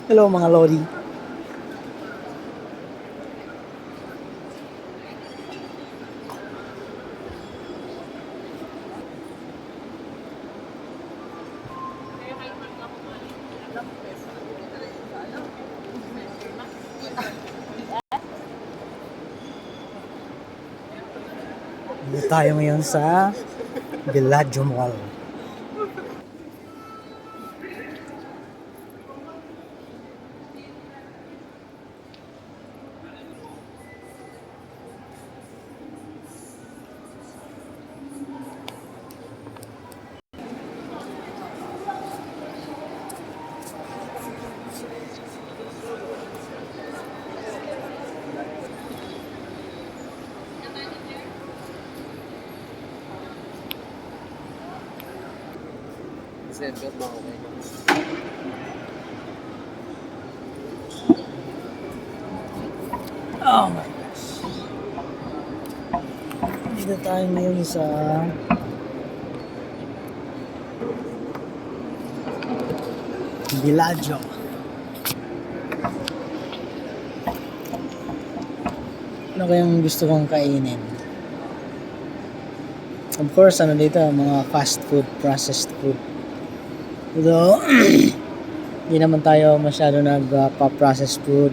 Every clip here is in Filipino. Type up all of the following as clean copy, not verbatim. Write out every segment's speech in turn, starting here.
Hello mga lodi. Dito tayo ngayon sa Villaggio Mall. Oh my gosh. Dito tayo ngayon sa Villaggio. Ano kayang gusto kong kainin? Of course, ano dito, mga fast food, processed food. Ito, hindi naman tayo masyado nagpa-processed food.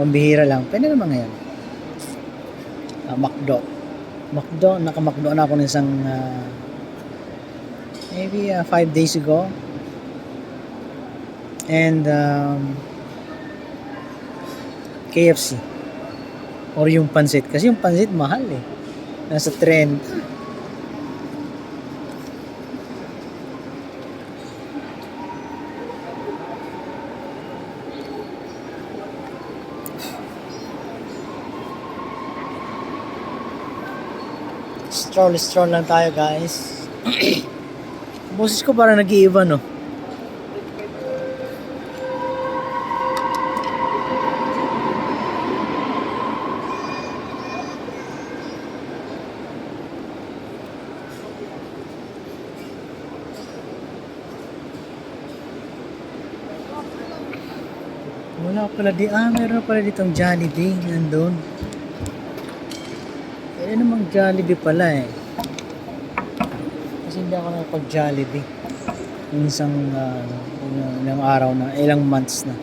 Pambihira lang. Pwede naman ngayon. McDo. Naka-McDo na ako ng isang maybe 5 days ago. And KFC. Or yung pansit. Kasi yung pansit mahal eh. Nasa trend. Stroll lang tayo guys. Boses ko parang nag-iiba no. Wala pala meron pala ditong Jollibee nandun. Pwede namang Jollibee pala eh. Kasi hindi ako nakapag-Jollibee. Yung isang ilang araw na, ilang months na.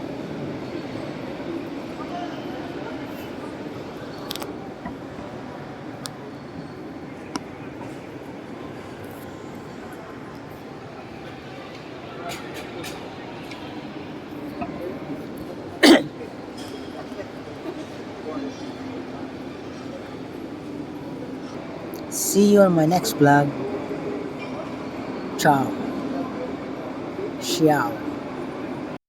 See you on my next vlog. Ciao. Ciao.